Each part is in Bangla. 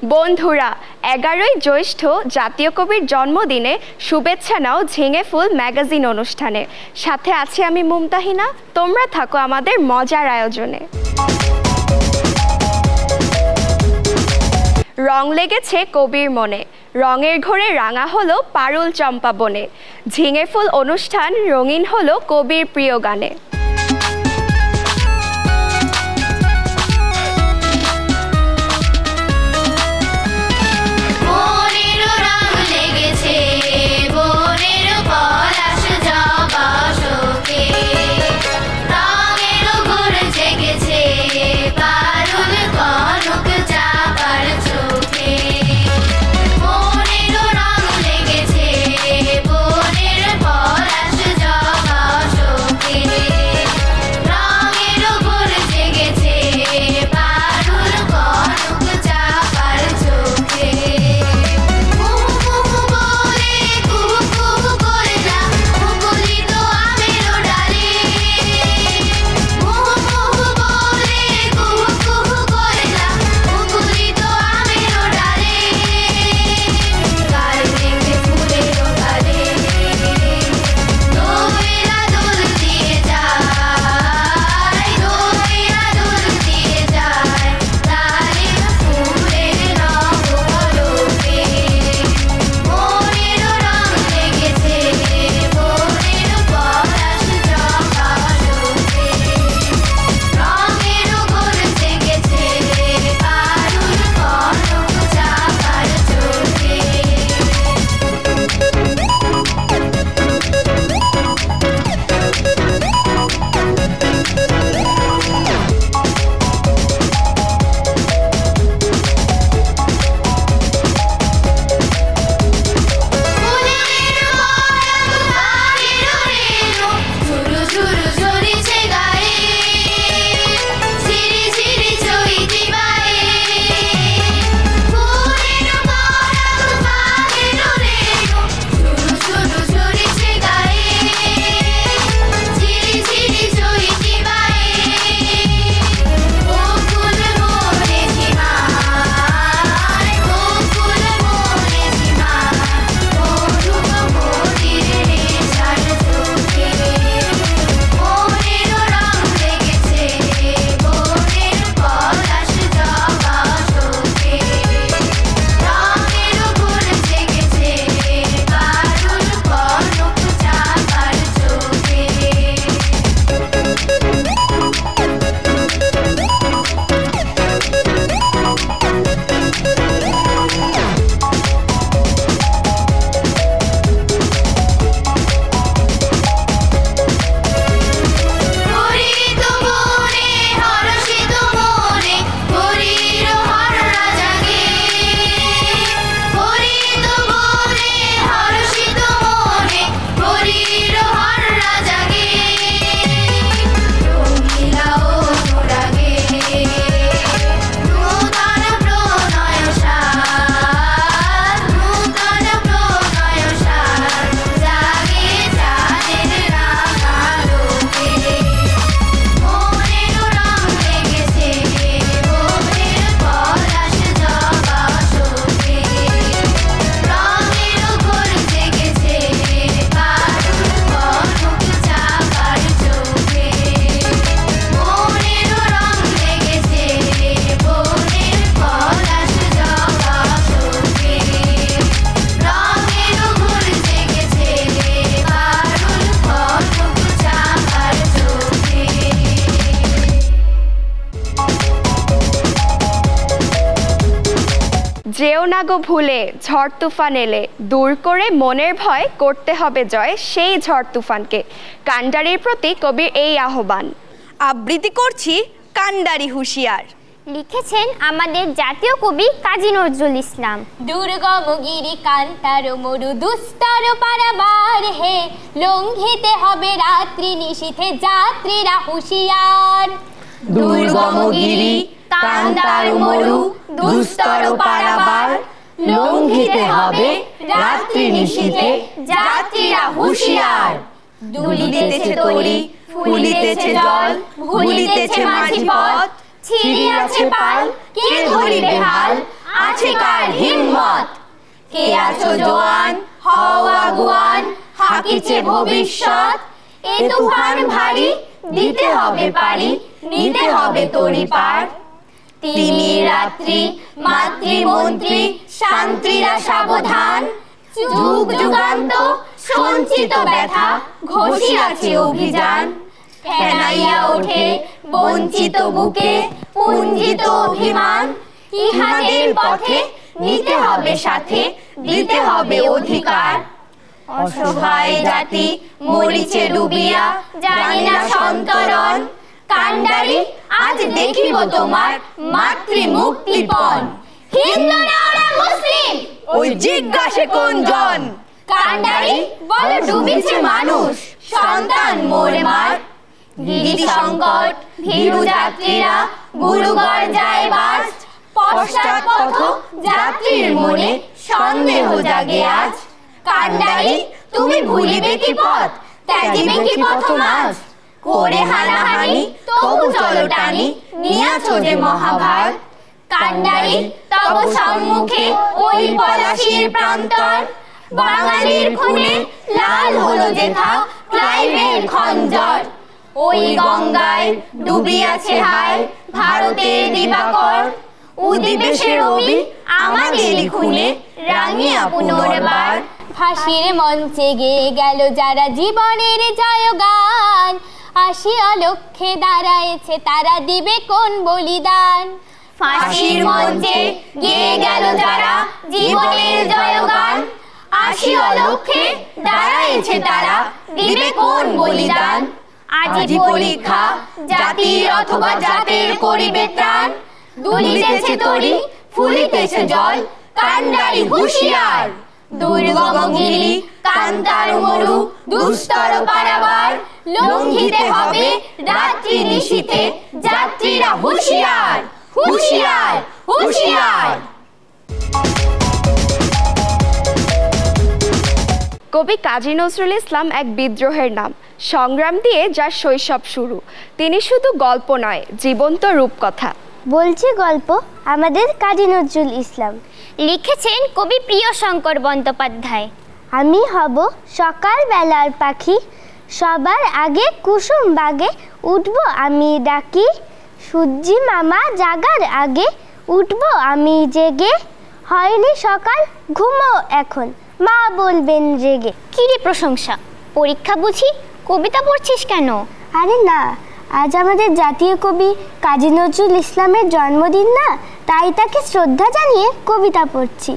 বন্ধুরা 11ই জ্যৈষ্ঠ জাতীয় কবির জন্মদিনে শুভেচ্ছা নাও ঝিঙে ফুল ম্যাগাজিন অনুষ্ঠানে। সাথে আছি আমি মুমতাহিনা। তোমরা থাকো আমাদের মজার আয়োজনে। রং লেগেছে কবির মনে, রঙের ঘোরে রাঙা হলো পারুল চম্পা বনে। ঝিঙে ফুল অনুষ্ঠান রঙিন হলো কবির প্রিয় গানে। যেও না গো ভুলে ঝড় তুফান এলে, দূর করে মনের ভয় করতে হবে জয় সেই ঝড় তুফানকে। কান্ডারির প্রতি কবির এই আহ্বান। আবৃত্তি করছি কান্ডারি হুঁশিয়ার। লিখেছেন আমাদের জাতীয় কবি কাজী নজরুল ইসলাম। দুর্গম গিরি কান্তার মরু দুস্তর পারাবার হে, লঙ্ঘিতে হবে রাত্রি নিশীথে যাত্রীরা হুঁশিয়ার। দুর্গম গিরি কান্তার মরু দুস্তর পারাবার, লঙ্ঘিতে হবে রাত্রি নিশীথে যাত্রীরা হুঁশিয়ার। দুলিতেছে তরি ফুলিতেছে জল, ভুলিতেছে মাঝি পথ, ছিড়িয়াছে পাল কে ধরিবে হাল, আছে কার হিম্মত? কে আছো জোয়ান, হও আগুয়ান, হাকিছে ভবিষ্যৎ। এ তুফান ভারী, দিতে হবে পারি, নিতে হবে তরি পার। তিমি রাত্রি, মাতৃমন্ত্রী, শান্তিরা সাবধান। যুগ যুগান্ত সঞ্চিত ব্যথা, ঘোষিয়াছে অভিযান। ফেনাইয়া ওঠে বঞ্চিত বুকে, পুঞ্জিত অভিমান। ইহাদের পথে নিতে হবে সাথে, দিতে হবে অধিকার। অসহায় জাতি মরিচে ডুবিয়া, জানি না সন্তরণ। কান্ডারি আজ দেখিব তোমার মাতৃ মুক্তিপণ। হিন্দু না ওরা মুসলিম, ওই জিজ্ঞাসে কোন জন? কান্ডারি বলে ডুবিছে মানুষ, সন্তান মোরে মার। গিরি সংকট ভীরু যাত্রীরা, গুরুগড় যায় বাস। পশ্চাৎপথ যাত্রীর মনে সন্দেহ জাগে আজ। কান্ডারি তুমি ভুলিবে কি পথ, ত্যাজিবে কি পথ মাঝ? করে হানাহানি তবু চলো টানি, নিয়াছো যে মহাভার। কান্ডারি তব সম্মুখে ওই পলাশির প্রান্তর। বাঙালির খুনে লাল হলো যেথা ক্লাইভের খঞ্জর। ওই গঙ্গায় ডুবিয়াছে হায় ভারতের দিবাকর। উদিবে সে রবি আমাদেরই খুনে, রাঙিয়া পুনর্বার। ফাঁসির মঞ্চে গেয়ে গেল যারা জীবনের জয়গান। আসিয়া লক্ষ্যে দাঁড়ায়েছে তারা, দিবে কোন বলিদান? ফাঁসির মঞ্চে গেয়ে গেল যারা জীবনের জয়গান। আসিয়া লক্ষ্যে দাঁড়ায়েছে তারা, দিবে কোন বলিদান? আজি পরীক্ষা জাতির অথবা জাতের করিবে ত্রাণ। দুলিতেছে তরি, ফুলিতেছে জল, কান্ডারি হুঁশিয়ার। দুর্গম গিরি, কান্তার মরু, দুস্তর পারাবার। লঙ্ঘিতে হবে রাত্রি নিশীথে, যাত্রীরা হুঁশিয়ার, হুঁশিয়ার, হুঁশিয়ার। কবি কাজী নজরুল ইসলাম এক বিদ্রোহের নাম। সংগ্রাম দিয়ে যার শৈশব শুরু। তিনি শুধু গল্প নয়, জীবন্ত রূপকথা। বলছি গল্প আমাদের কাজী নজরুল ইসলাম। লিখেছেন কবি প্রিয়শঙ্কর বন্দ্যোপাধ্যায়। আমি হব সকাল বেলার পাখি, সবার আগে কুসুম বাগে উঠব আমি ডাকি। সূর্যি মামা জাগার আগে উঠব আমি জেগে। হয়নি সকাল ঘুমো এখন, মা বলবেন রেগে। কি রে প্রশংসা, পরীক্ষা বুঝি? কবিতা পড়ছিস কেন? আরে না, আজ আমাদের জাতীয় কবি কাজী নজরুল ইসলামের জন্মদিন না, তাই তাকে শ্রদ্ধা জানিয়ে কবিতা পড়ছি।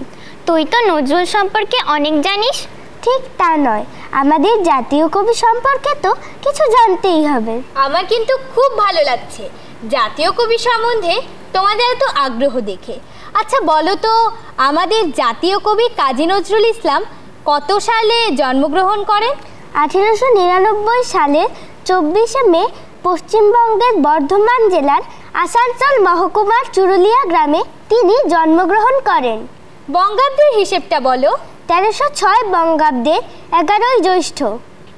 তুই তো নজরুল সম্পর্কে অনেক জানিস। ঠিক তা নয়, আমাদের জাতীয় কবি সম্পর্কে তো কিছু জানতেই হবে। আমার কিন্তু খুব ভালো লাগছে জাতীয় কবি সম্বন্ধে তোমাদের এত আগ্রহ দেখে। আচ্ছা বলো তো, আমাদের জাতীয় কবি কাজী নজরুল ইসলাম কত সালে জন্মগ্রহণ করেন? 1899 সালের 24শে মে পশ্চিমবঙ্গের বর্ধমান জেলার আসানসোল মহকুমার চুরুলিয়া গ্রামে তিনি জন্মগ্রহণ করেন। বঙ্গাব্দের হিসেবটা বলো। 1306 বঙ্গাব্দে 11ই জ্যৈষ্ঠ।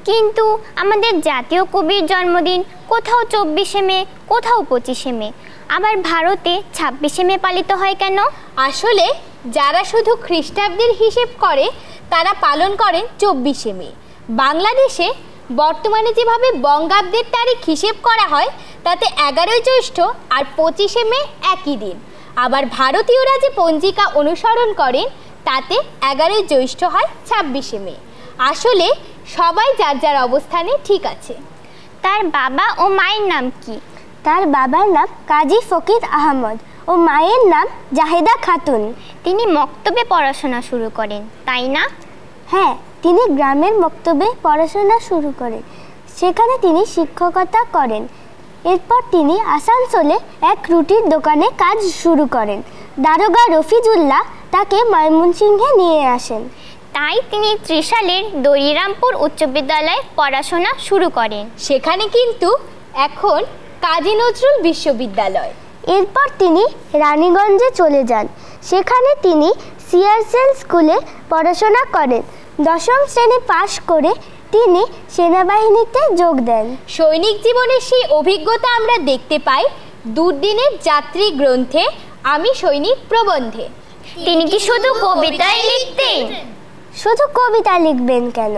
কিন্তু আমাদের জাতীয় কবির জন্মদিন কোথাও 24শে মে, কোথাও 25শে মে, আবার ভারতে 26শে মে পালিত হয় কেন? আসলে যারা শুধু খ্রিস্টাব্দের হিসেব করে তারা পালন করেন 24শে মে। বাংলাদেশে বর্তমানে যেভাবে বঙ্গাব্দের তারিখ হিসেব করা হয় তাতে 11ই জ্যৈষ্ঠ আর 25শে মে একই দিন। আবার ভারতীয়রা যে পঞ্জিকা অনুসরণ করেন তাতে 11ই জ্যৈষ্ঠ হয় 26শে মে। আসলে সবাই যার যার অবস্থানে ঠিক আছে। তার বাবা ও মায়ের নাম কি? তার বাবার নাম কাজী ফকির আহমদ ও মায়ের নাম জাহেদা খাতুন। তিনি মক্তবে পড়াশোনা শুরু করেন, তাই না? হ্যাঁ, তিনি গ্রামের মক্তবে পড়াশোনা শুরু করেন। সেখানে তিনি শিক্ষকতা করেন। এরপর তিনি আসানসোলে এক রুটির দোকানে কাজ শুরু করেন। দারোগা রফিজুল্লাহ তাকে ময়মনসিংহে নিয়ে আসেন। তাই তিনি ত্রিশালের দরিরামপুর উচ্চ বিদ্যালয়ে পড়াশোনা শুরু করেন। সেখানে কিন্তু এখন কাজী নজরুল বিশ্ববিদ্যালয়। এরপর তিনি রানীগঞ্জে চলে যান। সেখানে তিনি সিআরসেল স্কুলে পড়াশোনা করেন। 10ম শ্রেণী পাশ করে তিনি সেনাবাহিনীতে যোগ দেন। সৈনিক জীবনের সেই অভিজ্ঞতা আমরা দেখতে পাই দুর্দিনের যাত্রী গ্রন্থে আমি সৈনিক প্রবন্ধে। তিনি কি শুধু কবিতাই লিখতেন? শুধু কবিতা লিখবেন কেন,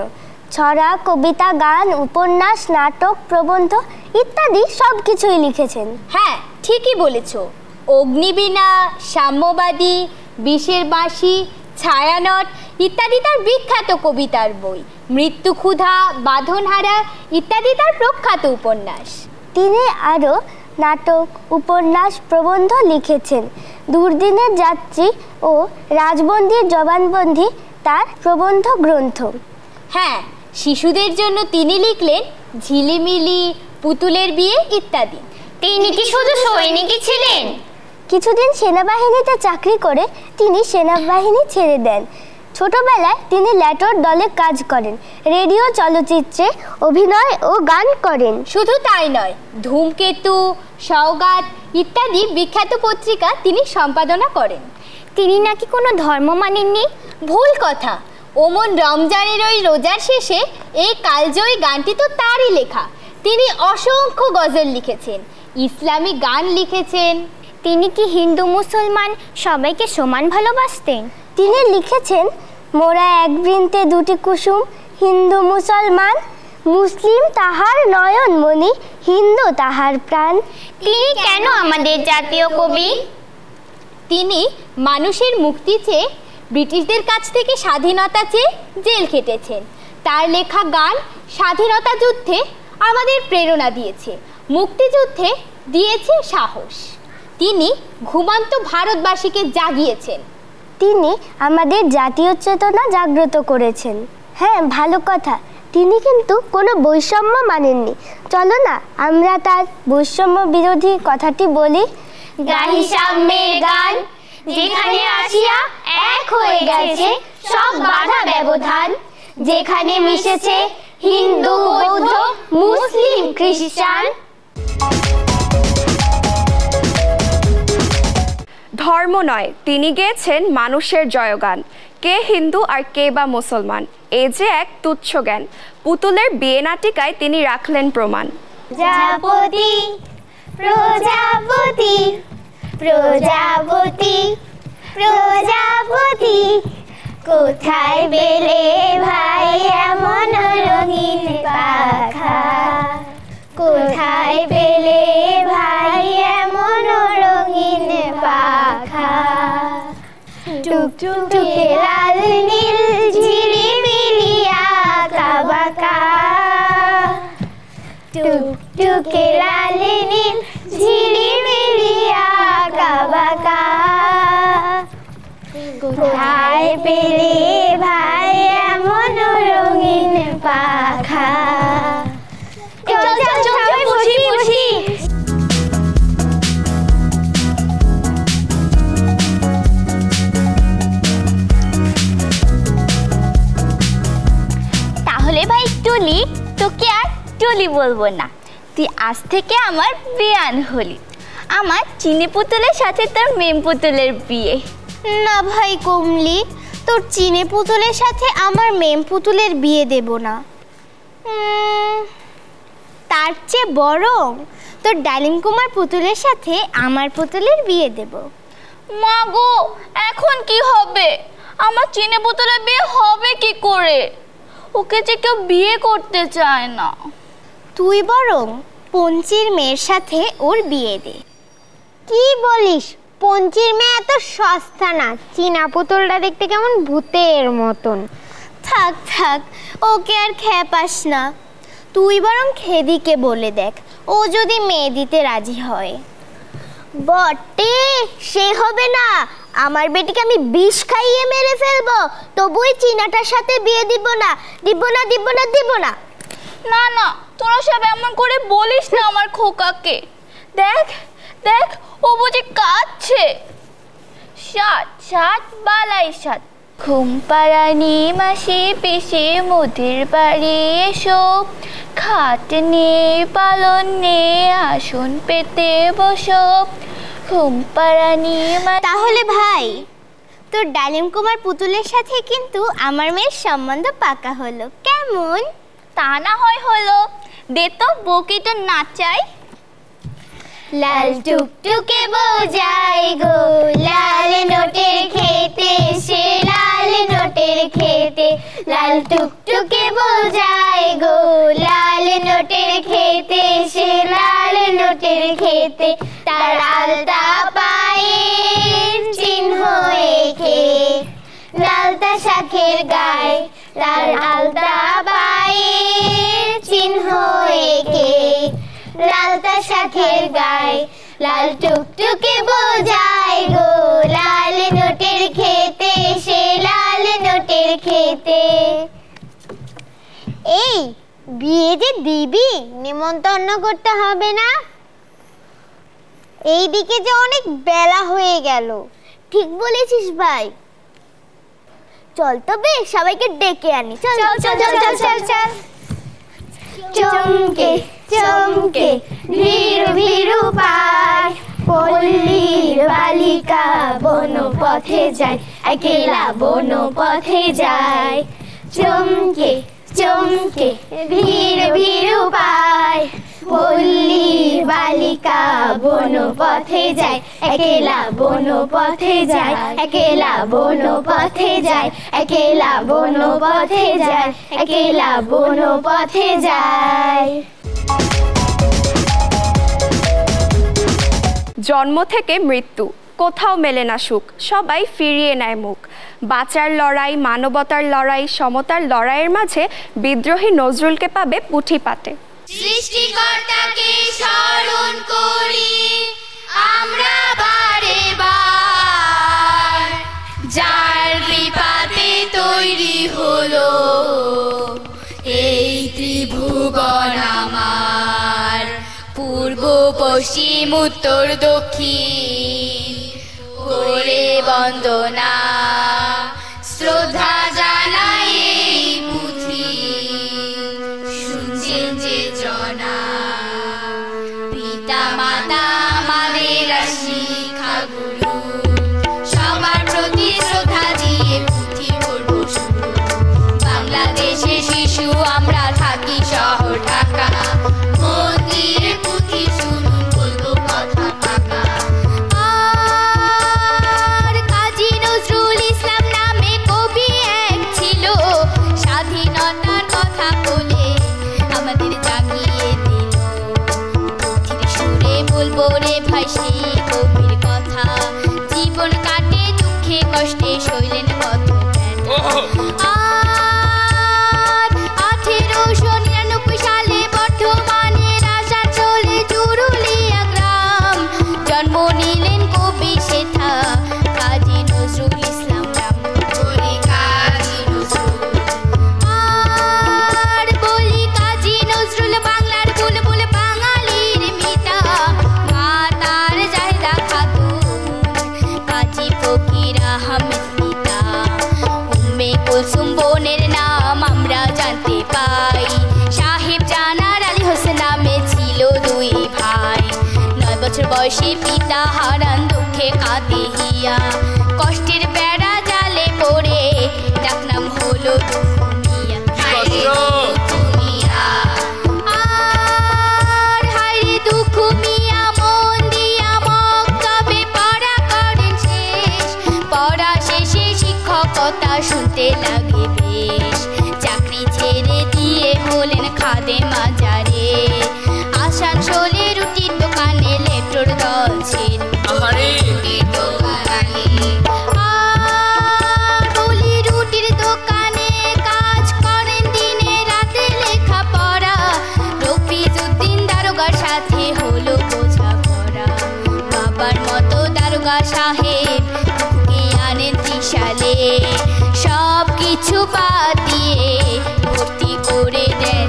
ছড়া, কবিতা, গান, উপন্যাস, নাটক, প্রবন্ধ ইত্যাদি সব কিছুই লিখেছেন। হ্যাঁ, ঠিকই বলেছ। অগ্নিবীণা, সাম্যবাদী, বিষের বাঁশি, ছায়ানট ইত্যাদি তার বিখ্যাত কবিতার বই। মৃত্যুক্ষুধা, বাঁধনহারা ইত্যাদি তার প্রখ্যাত উপন্যাস। তিনি আরও নাটক, উপন্যাস, প্রবন্ধ লিখেছেন। দুর্দিনের যাত্রী ও রাজবন্দির জবানবন্দি তার প্রবন্ধ গ্রন্থ। হ্যাঁ, শিশুদের জন্য তিনি লিখলেন ঝিলিমিলি, পুতুলের বিয়ে ইত্যাদি। তিনি কি শুধু সৈনিকই ছিলেন? কিছুদিন সেনাবাহিনীতে চাকরি করে তিনি সেনাবাহিনী ছেড়ে দেন। ছোটবেলায় তিনি ল্যাটোর দলে কাজ করেন, রেডিও, চলচ্চিত্রে অভিনয় ও গান করেন। শুধু তাই নয়, ধূমকেতু, সওগাত ইত্যাদি বিখ্যাত পত্রিকা তিনি সম্পাদনা করেন। তিনি নাকি কোনো ধর্ম মানেননি? ভুল কথা। ওমন রমজানের ওই রোজার শেষে এই কালজয়ী গানটি তো তারই লেখা। তিনি অসংখ্য গজল লিখেছেন, ইসলামী গান লিখেছেন। তিনি কি হিন্দু মুসলমান সবাইকে সমান ভালোবাসতেন? তিনি লিখেছেন, মোরা এক বৃন্তে দুটি কুসুম, হিন্দু মুসলমান, মুসলিম তাহার নয়নমণি, হিন্দু তাহার প্রাণ। তিনি কেন আমাদের জাতীয় কবি? তিনি মানুষের মুক্তি চেয়ে, ব্রিটিশদের কাছ থেকে স্বাধীনতা চেয়ে জেল খেটেছেন। তার লেখা গান স্বাধীনতা যুদ্ধে আমাদের প্রেরণা দিয়েছে, মুক্তিযুদ্ধে দিয়েছে সাহস। তিনি ঘুমন্ত ভারতবাসীকে জাগিয়েছেন। তিনি আমাদের জাতীয় চেতনা জাগ্রত করেছেন। হ্যাঁ, ভালো কথা। তিনি কিন্তু কোনো বৈষম্য মানেননি। চলো না আমরা তার বৈষম্য বিরোধী কথাটি বলি। গাহি সাম্যের গান, যেখানে আসিয়া এক হয়ে গেছে সব বাধা ব্যবধান, যেখানে মিশেছে হিন্দু, বৌদ্ধ, মুসলিম, খ্রিস্টান। ধর্ম নয়, তিনি গেয়েছেন মানুষের জয়গান। কে হিন্দু আর কে বা মুসলমান, এ যে এক তুচ্ছ জ্ঞান। পুতুলের বিয়ে নাটিকায় তিনি রাখলেন প্রমাণ। প্রজাপতি, প্রজাপতি, প্রজাপতি, প্রজাপতি, কোথায় পেলে ভাই এমন রঙিন পাখা? কোথায় পেলে ভাই এমন রঙিন পাখা? টুকটুকে লাল নীল ঝিলিমিলি আঁকা বাঁকা, টুকটুকে লাল নীল ঝিলিমিলি আঁকা বাঁকা, কোথায় পেলে ভাই এমন রঙিন পাখা? তাহলে ভাই টুলি, তোকে আর টুলি বলবো না, তুই আজ থেকে আমার বিয়ান হলি। আমার চিনি পুতুলের সাথে তোর মেম পুতুলের বিয়ে। না ভাই কমলি, তোর চিনি পুতুলের সাথে আমার মেম পুতুলের বিয়ে দেব না। তার চেয়ে বরং তোর ডালিম কুমার পুতুলের সাথে আমার পুতুলের বিয়ে দেব। মা গো, এখন কি হবে? আমার চিনি পুতুলের বিয়ে হবে কি করে? ওকে যে কেউ বিয়ে করতে চায় না। তুই বরং পঞ্চির মেয়ের সাথে ওর বিয়ে দে। কি বলিস? পঞ্চির মেয়ে এত সস্তা না, চীনা পুতুলটা দেখতে কেমন ভূতের মতন। থাক থাক, ওকে আর খেপাস না। তুই বরং খেদিকে বলে দেখ, ও যদি মেয়ে দিতে রাজি হয়। বটে, সে হবে না। আমার বেটিকে আমি বিষ খাইয়ে মেরে ফেলবো, তবুই চীনাটার সাথে বিয়ে দিব না, দিব না, দিব না, দিব না। না না, তোরা সব এমন করে বলিস না আমার খোকাকে। দেখ দেখ, ও বুঝি কাঁদছে। সাত সাত বালাই সাত, ঘুম পাড়ানি মাসি পিসি মুদির বাড়ি এসো, খাট নিয়ে পালন নিয়ে আসন পেতে বসো, ঘুম পাড়ানি। তাহলে ভাই, তোর ডালিম কুমার পুতুলের সাথে কিন্তু আমার মেয়ের সম্বন্ধ পাকা হলো, কেমন? তা না হয় হলো, দে তো বউকে তো নাচাই। লাল টুকটুকে বোঝাই গো, লাল নোটের খেল লাল টুকটুকে বোঝায় গো, লাল নোটের খেতে সে লাল নোটের খেতে, তার আলতা পায়ের চিহ্ন এঁকে, লালতা শাখের গায়ে তার আলতা পায়ের চিহ্ন এঁকে, লালতা শাখের গায়ে লাল টুকটুকে বোঝায় গো, লাল নোটের খেতে সে লাল নোটের খেতে। এই বিয়ে যে দিবি, নিমন্ত্রণ করতে হবে না? এইদিকে যে অনেক বেলা হয়ে গেল। ঠিক বলেছিস ভাই, চল তবে সবাইকে ডেকে আনি। চল চল চল চল চল চল। চমকে চমকে ভীরু ভীরু পায়, পল্লীর বালিকা বন পথে যায়, একলা বন পথে যায়। চমকে চমকে ভীরু ভীরু পায়, পল্লীর বালিকা বন পথে যায়, একলা বন পথে যায়, একলা বন পথে যায়, একলা বন পথে যায়, একলা বন পথে যায়। জন্ম থেকে মৃত্যু, কোথাও মেলে না সুখ, সবাই ফিরিয়ে নেয় মুখ। বাঁচার লড়াই, মানবতার লড়াই, সমতার লড়াইয়ের মাঝে বিদ্রোহী নজরুলকে পাবে পুঁথি পাতে। সৃষ্টিকর্তাকে স্মরণ করি আমরা বারে বার, যার কৃপাতে তৈরি হলো এই ত্রিভুবন আমার। পূর্ব পশ্চিম উত্তর দক্ষিণ করে বন্দনা, শ্রদ্ধা জানাই এই পুঁথি শুনছেন যে জনা। পিতা মাতা আমাদের শিক্ষা গুরু, সবার প্রতি শ্রদ্ধা দিয়ে পুঁথি পড়ব শুরু। বাংলাদেশে শিশু আমরা থাকি শহর ঢাকা, মন্দিরে পুঁথি শুনুন বলবো কথা পাকা। আর কাজী নজরুল ইসলাম নামে কবি এক ছিল, স্বাধীনতার কথা বলে আমাদের জাগিয়ে দিল। পুঁথির সুরে বলবো রে ভাই সেই কবির কথা, জীবন কাটে দুঃখে কষ্টে শৈলেন কত ব্যথা। আর 1899 সালে বর্ধমানে রাজা চলে জুরুলিয়া গ্রাম, জন্ম নিলেন কবি সেথা কাজী নজরুল ইসলাম নাম। বলি কাজী নজরুল, আর বলি কাজী নজরুল বাংলার বুলবুল, বাঙালির মিতা, মা তার জাহিদা খাতুন, কাজী ফকির আহমেদ পিতা। উম্মে কুলসুম বোনের নাম আমরা জানতে পাই, সাহেব জানার আলী হোসেন নামে ছিল দুই ভাই। 9 বছর বয়সে পিতা হারান দুঃখে কাঁদে হিয়া, কষ্টের বেড়া জালে পড়ে ডাকনাম হলো দুখুমিয়া। আর হায়রে দুখুমিয়া মন দিয়া মক্তবে পড়া করেন শেষ, পড়া শেষে শিক্ষকতা শুনতে লাগে বেশ। চাকরি ছেড়ে দিয়ে হলেন খাদেম মাজারে, আসানসোলে রুটির দোকানে লেট্রোর দল ছিল। রুটির দোকানে, আর বলি রুটির দোকানে কাজ করেন দিনে রাতে লেখাপড়া। রফিজউদ্দিন দারোগার সাথে হলো বোঝাপড়া, বাবার মতো দারোগা সাহেব কে আনেন 30 সালে। সব কিছু বাদ দিয়ে ভর্তি করে দেন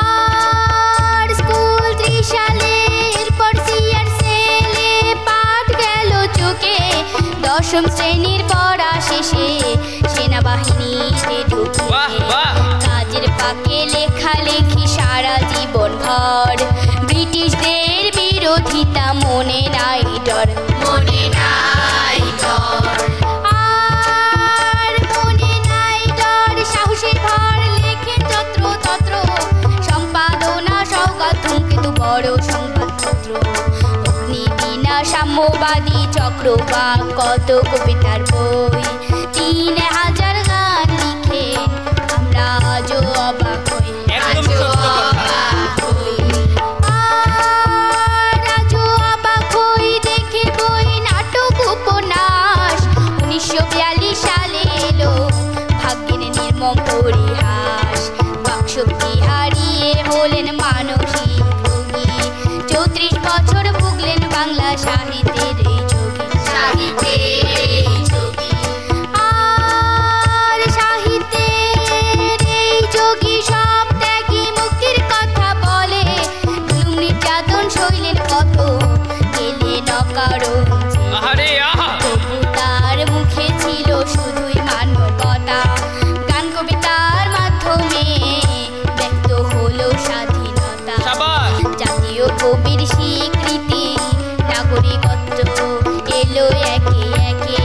আর স্কুল 30 সালে। এরপর সিআর সেলে পাঠ গেল চোখে, 10ম শ্রেণীর পড়া শেষে সেনাবাহিনীতে ঢুকে। কাজের ফাঁকে লেখালেখি সারা জীবন ভর, ব্রিটিশদের বিরোধিতা মনে নাই ডর, মনে নাই ডর। আর মনে নাই ডর, সাহসের ভর লেখেন যত্র তত্র, সম্পাদনা সওগাত ধূমকেতু বড় সংবাদপত্র। অগ্নিবীণা সাম্যবাদী চক্রবাক কত কবিতার বই, 3000 গান লিখেন, আমরা আজও অবাক হই, আজও অবাক হই। আর আজও অবাক হই দেখে বই, নাটক, উপন্যাস। 1942 সালে এলো ভাগ্যের নির্মম পরিহাস। বাকশক্তি হারিয়ে হলেন মানসিক রোগী। 34 বছর ভুগলেন বাংলা সাহিত্যের এই যোগী, সাহিত্যের এই যোগী। আর সাহিত্যের এই যোগী সব ত্যাগী মুক্তির কথা বলে। জুলুম নির্যাতন সইলেন কত, গেলেন অকারণ জেলে। তবু তার মুখে ছিল শুধুই মানবতা। গান কবিতার মাধ্যমে ব্যক্ত হলো স্বাধীনতা। জাতীয় কবির স্বীকৃতি, নাগরিকত্ব এলো একে একে।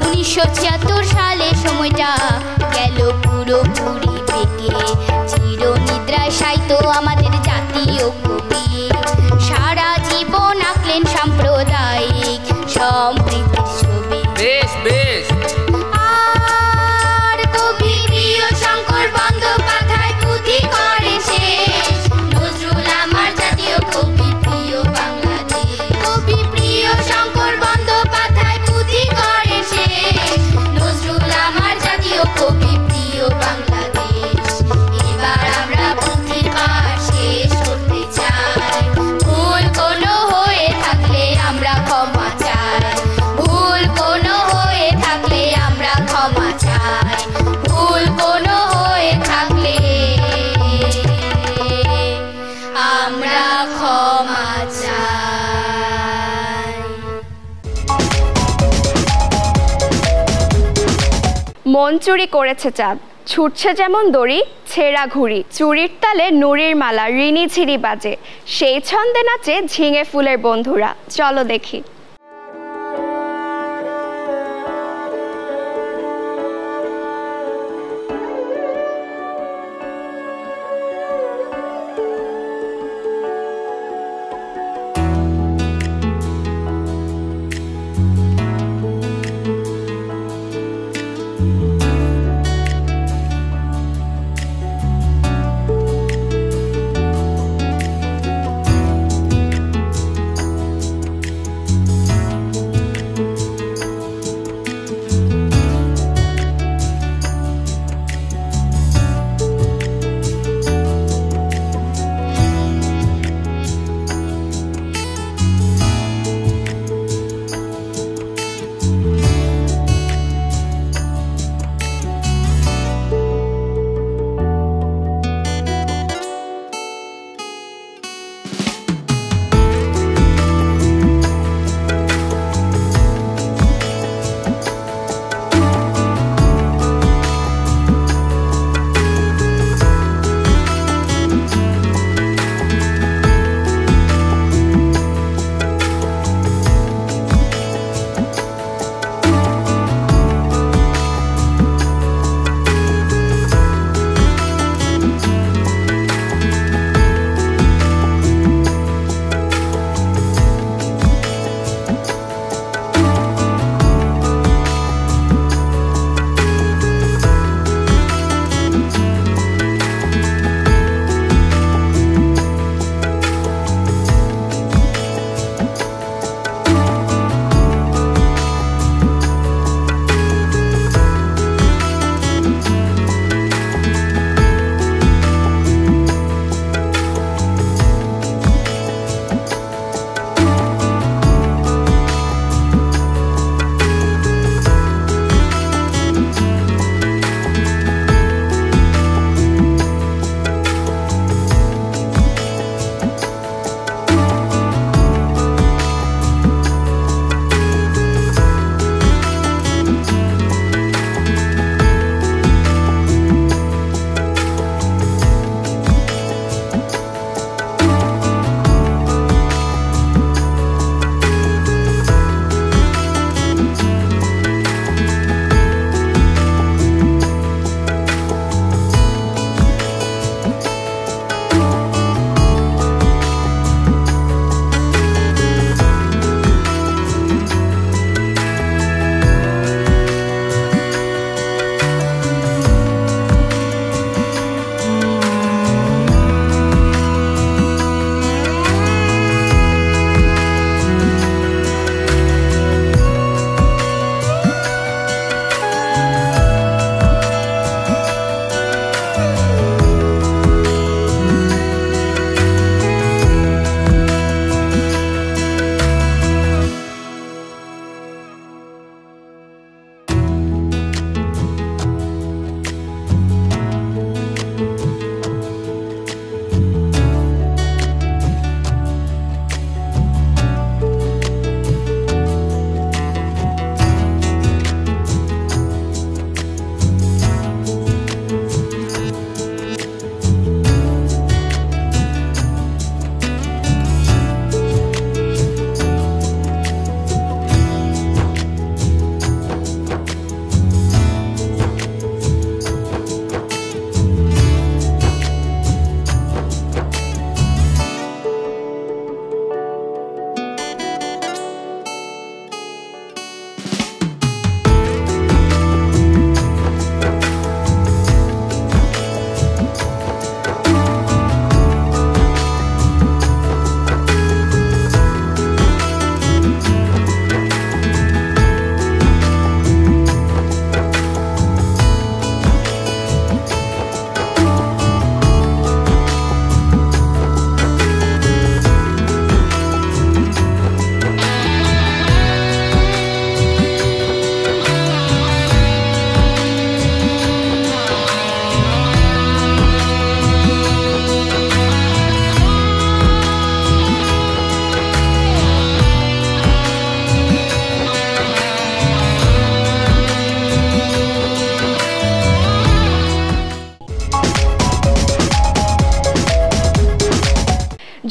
1976 সালে সময়টা গেল পুরোপুরি বেঁকে। চিরনিদ্রায় শায়িত আমাদের জাতীয় কবি, সারা জীবন আঁকলেন সাম্প্রদায়িক সম্প্রীতির ছবি। বেশ বেশ। আর কবি প্রিয় শঙ্কর বন্দ্যোপাধ্যায় পুঁথি করে শেষ। নজরুল আমার জাতীয় কবি, প্রিয় বাংলাদেশ। কবি প্রিয় শঙ্কর বন্দ্যোপাধ্যায় পুঁথি করে শেষ। নজরুল আমার জাতীয় কবি, প্রিয় বাংলাদেশ। এবার আমরা পুঁথির পাঠ শেষ করতে চাই। ভুল কোনো হয়ে থাকলে আমরা ক্ষমা চাই। ভুল কোনো হয়ে থাকলে আমরা ক্ষমা চাই। ভুল কোনো হয়ে থাকলে আমরা ক্ষমা চাই। মন চুরি করেছে চাঁদ, ছুটছে যেমন দড়ি, ছেঁড়া ঘুড়ি। চুরির তালে নুরির মালা রিনি ঝিরি বাজে, সেই ছন্দে নাচে ঝিঙে ফুলের বন্ধুরা। চলো দেখি।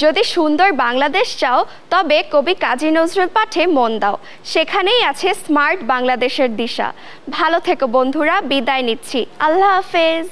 যদি সুন্দর বাংলাদেশ চাও তবে কবি কাজী নজরুল পাঠে মন দাও, সেখানেই আছে স্মার্ট বাংলাদেশের দিশা। ভালো থেকো বন্ধুরা, বিদায় নিচ্ছি, আল্লাহ হাফেজ।